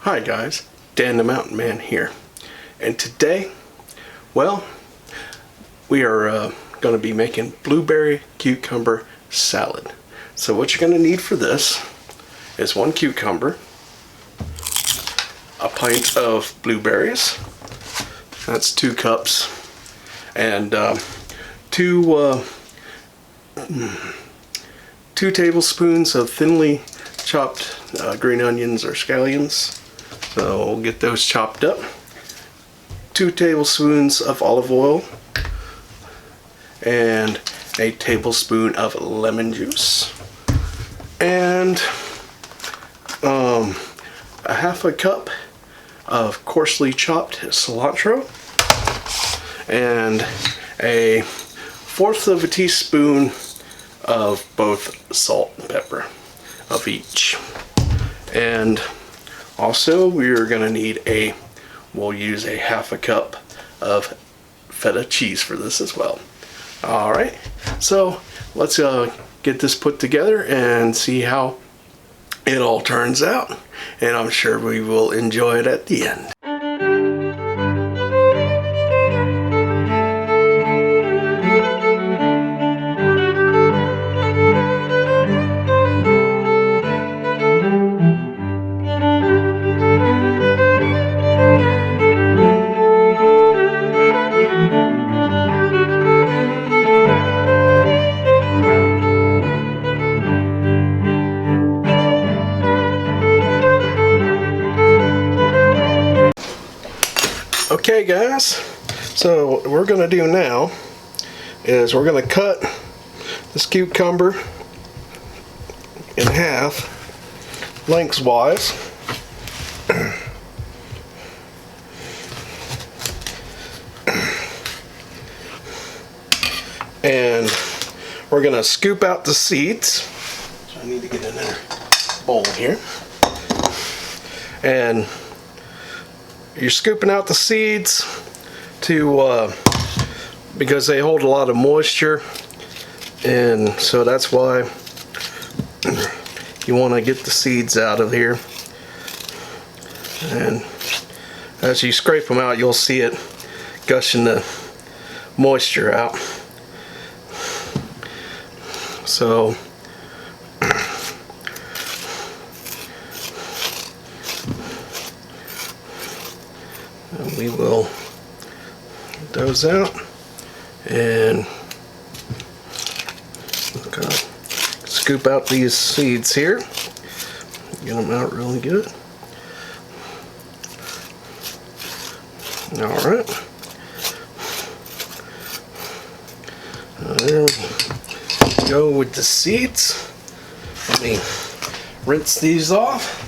Hi guys, Dan the Mountain Man here, and today, well, we are going to be making blueberry cucumber salad. So what you're going to need for this is 1 cucumber, a pint of blueberries, that's 2 cups, and 2 tablespoons of thinly chopped green onions or scallions. So we'll get those chopped up. 2 tablespoons of olive oil and a tablespoon of lemon juice, and a half a cup of coarsely chopped cilantro, and a 1/4 of a teaspoon of both salt and pepper of each. And also we're going to need we'll use a half a cup of Feta cheese for this as well. Alright, so let's get this put together and see how it all turns out, and I'm sure we will enjoy it at the end. Okay guys, so what we're going to do now is we're going to cut this cucumber in half lengthwise, and we're going to scoop out the seeds. So I need to get in a bowl here, and you're scooping out the seeds because they hold a lot of moisture, and so that's why you want to get the seeds out of here. And as you scrape them out, you'll see it gushing the moisture out. So we will get those out and scoop out these seeds here. Get them out really good. Alright. There we go with the seeds. Let me rinse these off.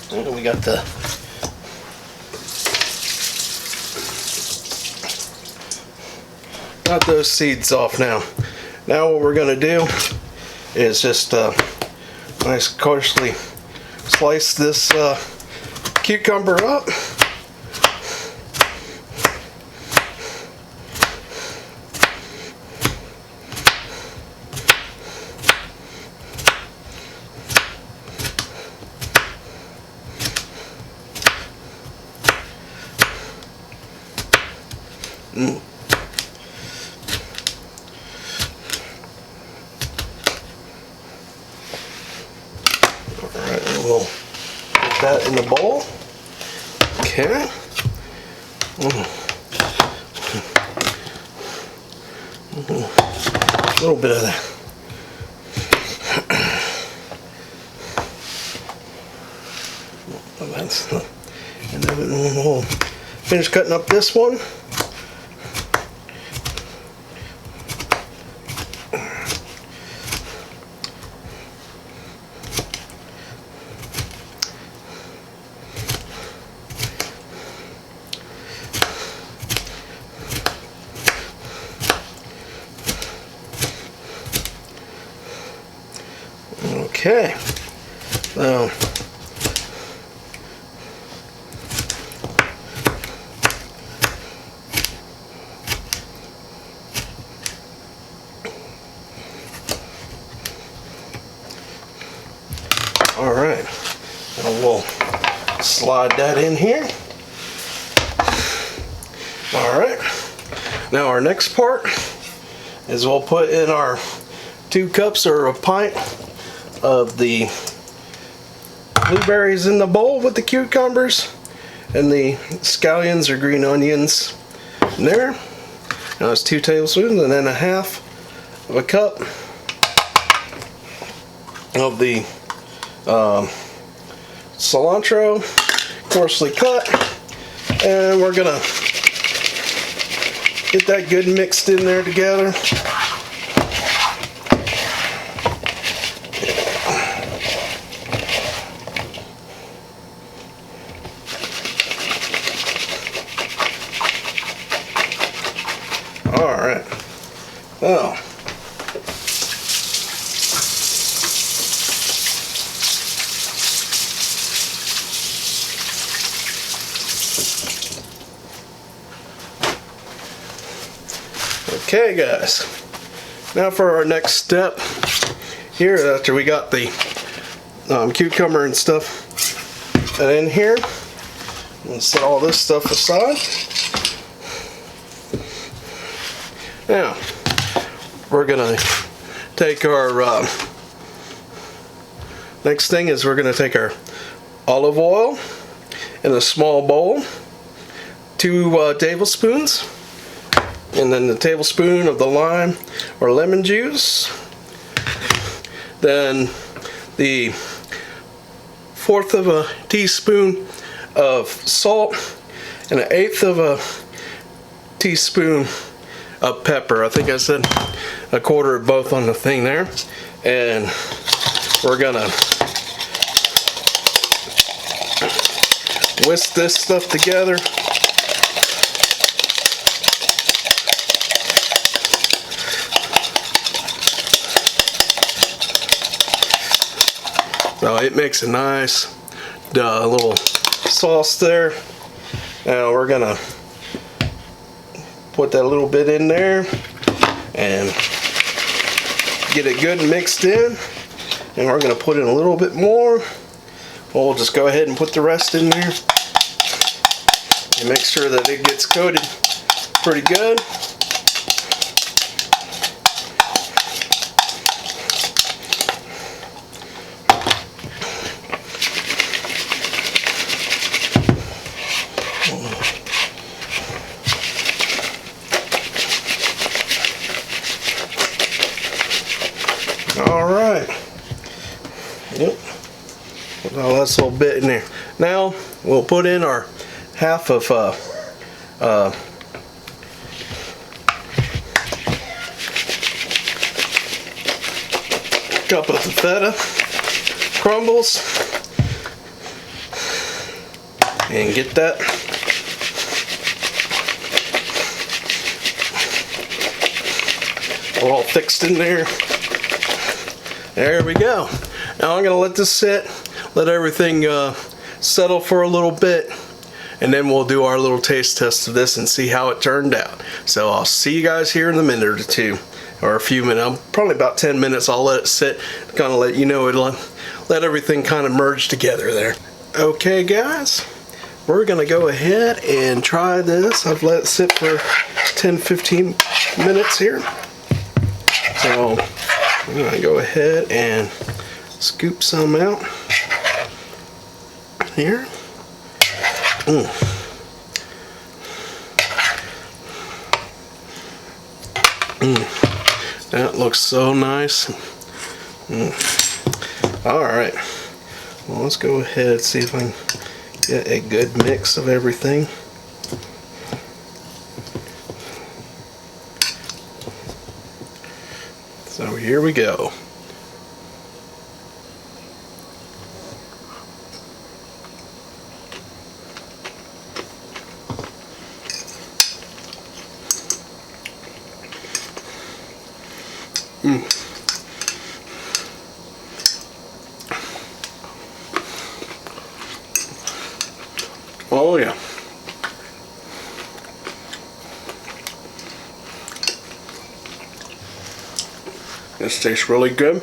And we got those seeds off now. Now what we're going to do is just nice coarsely slice this cucumber up. Alright, and we'll put that in the bowl. Okay. A little bit of that. And then we'll finish cutting up this one. Okay, so slide that in here. Alright, now our next part is we'll put in our 2 cups or a pint of the blueberries in the bowl with the cucumbers and the scallions or green onions in there. Now it's 2 tablespoons and then a half of a cup of the cilantro, coarsely cut, and we're gonna get that good mixed in there together. All right. Well. Okay guys, now for our next step here, after we got the cucumber and stuff in here, we'll set all this stuff aside. Now, we're gonna take our, next thing is we're gonna take our olive oil in a small bowl, 2 tablespoons, and then the tablespoon of the lime or lemon juice, then the 1/4 of a teaspoon of salt, and 1/8 of a teaspoon of pepper. I think I said 1/4 of both on the thing there. And we're gonna whisk this stuff together. So it makes a nice little sauce there. Now we're gonna put that a little bit in there and get it good and mixed in. And we're gonna put in a little bit more. We'll just go ahead and put the rest in there and make sure that it gets coated pretty good. Alright. Yep. Put all that little bit in there. Now we'll put in our half of cup of the feta crumbles and get that all fixed in there. There we go. Now I'm gonna let this sit, let everything settle for a little bit, and then we'll do our little taste test of this and see how it turned out. So I'll see you guys here in a minute or two, or a few minutes. Probably about 10 minutes. I'll let it sit, kind of let you know, it'll let everything kind of merge together there. Okay guys, we're gonna go ahead and try this. I've let it sit for 10-15 minutes here. So I'm gonna go ahead and scoop some out here. That looks so nice. Alright, well, let's go ahead and see if I can get a good mix of everything. So here we go. Oh yeah. This tastes really good.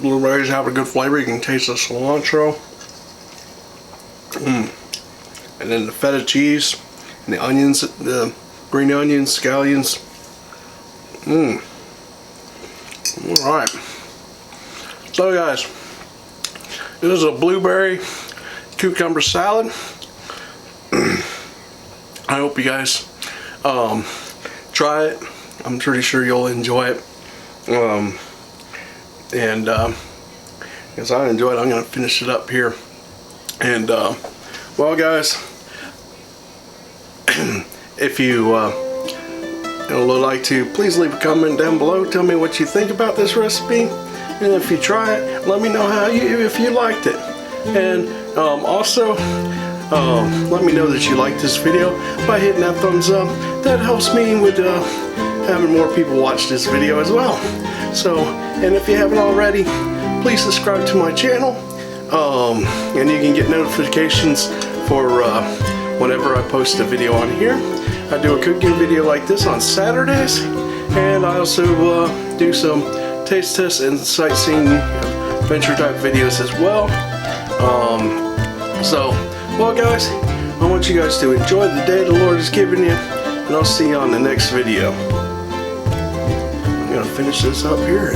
Blueberries have a good flavor. You can taste the cilantro. in the feta cheese and the onions, the green onions, scallions. Alright. So guys, this is a blueberry cucumber salad. I hope you guys try it. I'm pretty sure you'll enjoy it. As I enjoy it, I'm going to finish it up here. And well guys, if you would like to, please leave a comment down below. Tell me what you think about this recipe, and if you try it, let me know if you liked it. And also let me know that you liked this video by hitting that thumbs up. That helps me with having more people watch this video as well. So, and if you haven't already, please subscribe to my channel, and you can get notifications for whenever I post a video on here. I do a cooking video like this on Saturdays, and I also do some taste tests and sightseeing adventure type videos as well. Well guys, I want you guys to enjoy the day the Lord has given you, and I'll see you on the next video. I'm gonna finish this up here.